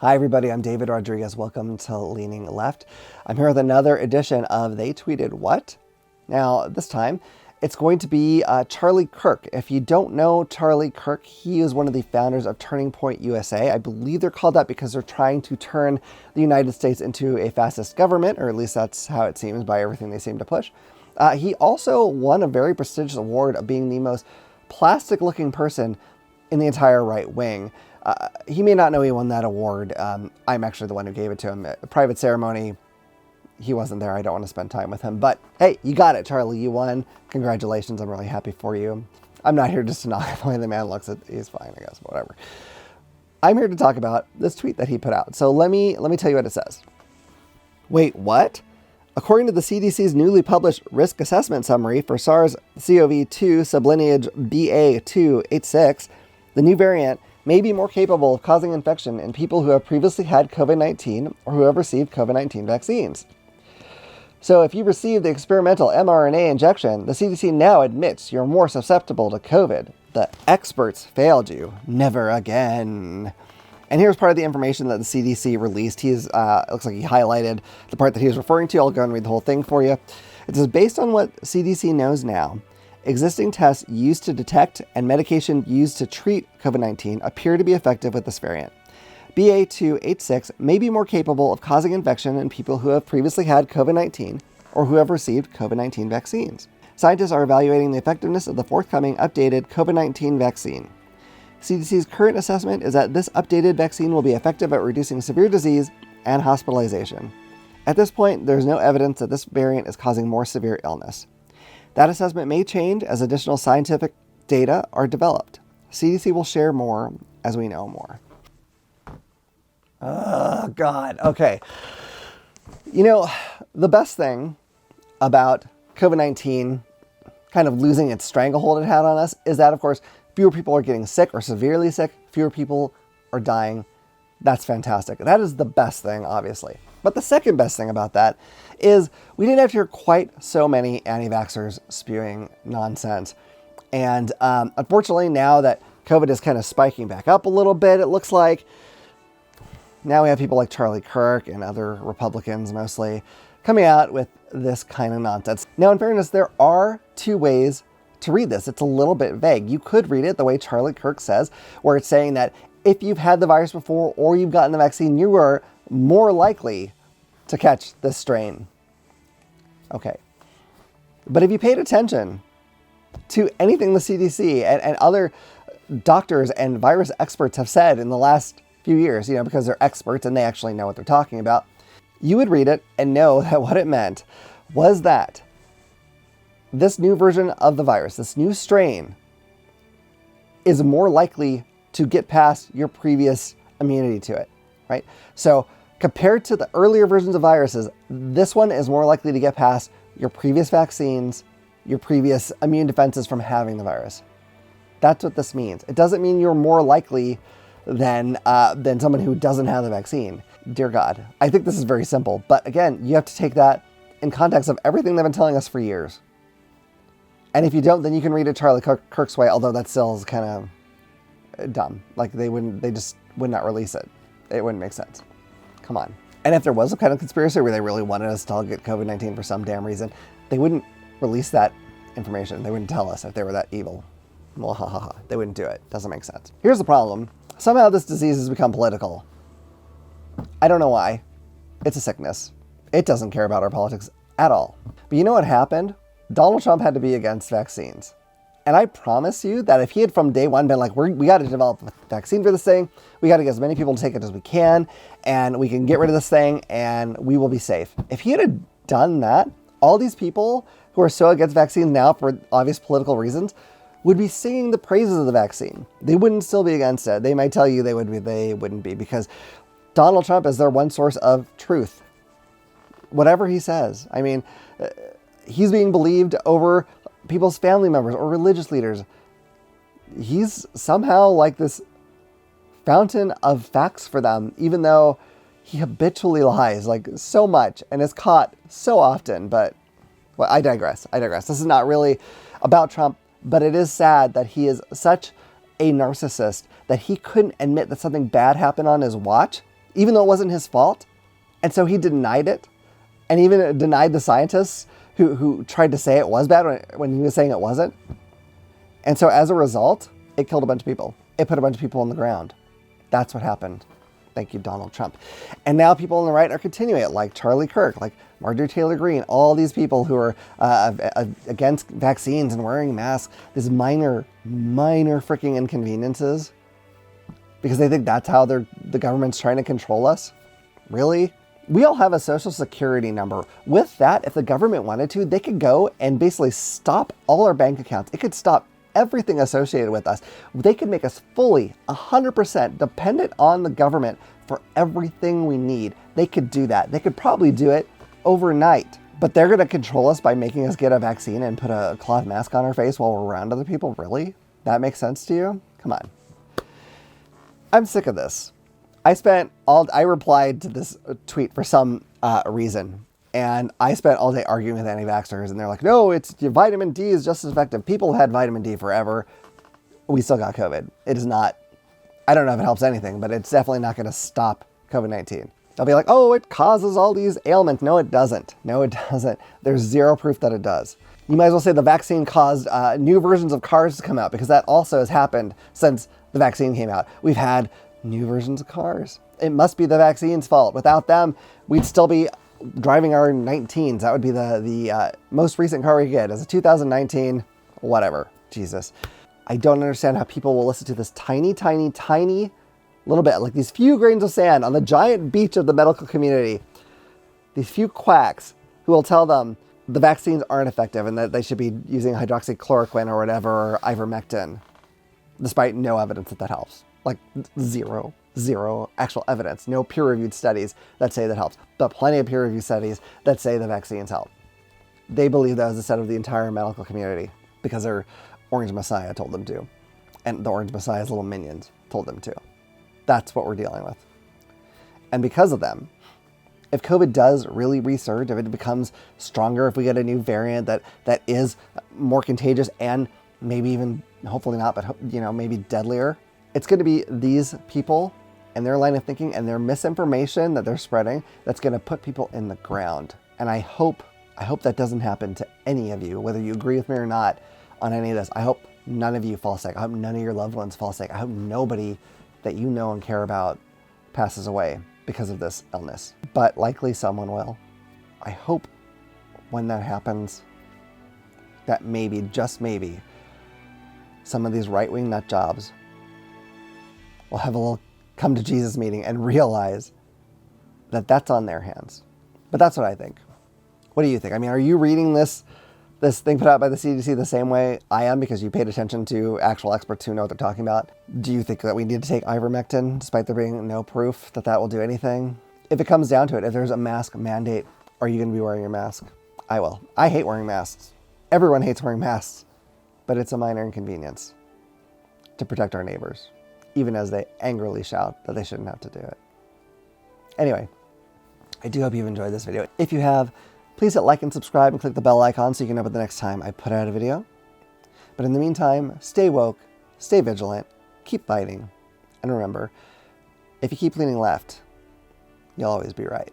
Hi everybody, I'm David Rodriguez. Welcome to Leaning Left. I'm here with another edition of They Tweeted What? Now, this time, it's going to be Charlie Kirk. If you don't know Charlie Kirk, he is one of the founders of Turning Point USA. I believe they're called that because they're trying to turn the United States into a fascist government, or at least that's how it seems by everything they seem to push. He also won a very prestigious award of being the most plastic-looking person in the entire right wing. He may not know he won that award. I'm actually the one who gave it to him. A private ceremony. He wasn't there. I don't want to spend time with him. But hey, you got it, Charlie. You won. Congratulations. I'm really happy for you. I'm not here just to knock the way the man looks. He's fine, I guess. Whatever. I'm here to talk about this tweet that he put out. So let me tell you what it says. Wait, what? According to the CDC's newly published risk assessment summary for SARS-CoV-2 sublineage BA.2.86, the new variant may be more capable of causing infection in people who have previously had COVID-19 or who have received COVID-19 vaccines. So if you received the experimental mRNA injection, the CDC now admits you're more susceptible to COVID. The experts failed you. Never again. And here's part of the information that the CDC released. It looks like he highlighted the part that he was referring to. I'll go and read the whole thing for you. It says, based on what CDC knows now, existing tests used to detect and medication used to treat COVID-19 appear to be effective with this variant. BA.2.86 may be more capable of causing infection in people who have previously had COVID-19 or who have received COVID-19 vaccines. Scientists are evaluating the effectiveness of the forthcoming updated COVID-19 vaccine. CDC's current assessment is that this updated vaccine will be effective at reducing severe disease and hospitalization. At this point, there's no evidence that this variant is causing more severe illness. That assessment may change as additional scientific data are developed. CDC will share more as we know more. Oh, God. Okay. You know, the best thing about COVID-19 kind of losing its stranglehold it had on us is that, of course, fewer people are getting sick or severely sick. Fewer people are dying. That's fantastic. That is the best thing, obviously. But the second best thing about that is we didn't have to hear quite so many anti-vaxxers spewing nonsense. And unfortunately, now that COVID is kind of spiking back up a little bit, it looks like, now we have people like Charlie Kirk and other Republicans mostly coming out with this kind of nonsense. Now, in fairness, there are two ways to read this. It's a little bit vague. You could read it the way Charlie Kirk says, where it's saying that if you've had the virus before or you've gotten the vaccine, you are more likely to catch this strain. Okay. But if you paid attention to anything the CDC and other doctors and virus experts have said in the last few years, because they're experts and they actually know what they're talking about, you would read it and know that what it meant was that this new version of the virus, this new strain, is more likely to get past your previous immunity to it, right? So compared to the earlier versions of viruses, this one is more likely to get past your previous vaccines, your previous immune defenses from having the virus. That's what this means. It doesn't mean you're more likely than someone who doesn't have the vaccine. Dear God, I think this is very simple. But again, you have to take that in context of everything they've been telling us for years. And if you don't, then you can read it Charlie Kirk's way, although that still is kind of dumb. Like they just would not release it. It wouldn't make sense. Come on. And if there was a kind of conspiracy where they really wanted us to all get COVID-19 for some damn reason, they wouldn't release that information. They wouldn't tell us if they were that evil. Well, ha ha ha. They wouldn't do it. Doesn't make sense. Here's the problem. Somehow this disease has become political. I don't know why. It's a sickness. It doesn't care about our politics at all. But you know what happened? Donald Trump had to be against vaccines. And I promise you that if he had from day one been like, we got to develop a vaccine for this thing, we got to get as many people to take it as we can, and we can get rid of this thing, and we will be safe. If he had done that, all these people who are so against vaccines now for obvious political reasons would be singing the praises of the vaccine. They wouldn't still be against it. They might tell you they wouldn't be, because Donald Trump is their one source of truth. Whatever he says. I mean, he's being believed over people's family members or religious leaders. He's somehow like this fountain of facts for them, even though he habitually lies like so much and is caught so often. But well, I digress. This is not really about Trump, but it is sad that he is such a narcissist that he couldn't admit that something bad happened on his watch, even though it wasn't his fault. And so he denied it, and even denied the scientists who tried to say it was bad when he was saying it wasn't. And so as a result, it killed a bunch of people. It put a bunch of people on the ground. That's what happened. Thank you, Donald Trump. And now people on the right are continuing it, like Charlie Kirk, like Marjorie Taylor Greene, all these people who are against vaccines and wearing masks, these minor freaking inconveniences, because they think that's how the government's trying to control us. Really? We all have a social security number. With that, if the government wanted to, they could go and basically stop all our bank accounts. It could stop everything associated with us. They could make us fully 100% dependent on the government for everything we need. They could do that. They could probably do it overnight, but they're going to control us by making us get a vaccine and put a cloth mask on our face while we're around other people. Really? That makes sense to you? Come on. I'm sick of this. I replied to this tweet for some reason, and I spent all day arguing with anti-vaxxers, and they're like, no, vitamin D is just as effective. People have had vitamin D forever. We still got COVID. It is not, I don't know if it helps anything, but it's definitely not going to stop COVID-19. They'll be like, oh, it causes all these ailments. No, it doesn't. No, it doesn't. There's zero proof that it does. You might as well say the vaccine caused new versions of cars to come out, because that also has happened since the vaccine came out. We've had new versions of cars. It must be the vaccine's fault. Without them, we'd still be driving our 19s. That would be the most recent car we could get. As a 2019, whatever. Jesus. I don't understand how people will listen to this tiny little bit, like these few grains of sand on the giant beach of the medical community. These few quacks who will tell them the vaccines aren't effective and that they should be using hydroxychloroquine or whatever, or ivermectin, despite no evidence that helps. Like zero actual evidence, no peer-reviewed studies that say that helps, but plenty of peer-reviewed studies that say the vaccines help. They believe that was the set of the entire medical community because their Orange Messiah told them to, and the Orange Messiah's little minions told them to. That's what we're dealing with. And because of them, if COVID does really resurge, if it becomes stronger, if we get a new variant that is more contagious and maybe even, hopefully not, but maybe deadlier, it's going to be these people and their line of thinking and their misinformation that they're spreading that's going to put people in the ground. And I hope that doesn't happen to any of you, whether you agree with me or not on any of this. I hope none of you fall sick. I hope none of your loved ones fall sick. I hope nobody that you know and care about passes away because of this illness. But likely someone will. I hope when that happens, that maybe, just maybe, some of these right-wing nut jobs will have a little come to Jesus meeting and realize that that's on their hands. But that's what I think. What do you think? I mean, are you reading this thing put out by the CDC the same way I am because you paid attention to actual experts who know what they're talking about? Do you think that we need to take ivermectin despite there being no proof that will do anything? If it comes down to it, if there's a mask mandate, are you going to be wearing your mask? I will. I hate wearing masks. Everyone hates wearing masks, but it's a minor inconvenience to protect our neighbors, even as they angrily shout that they shouldn't have to do it. Anyway, I do hope you've enjoyed this video. If you have, please hit like and subscribe and click the bell icon so you can know about the next time I put out a video. But in the meantime, stay woke, stay vigilant, keep fighting, and remember, if you keep leaning left, you'll always be right.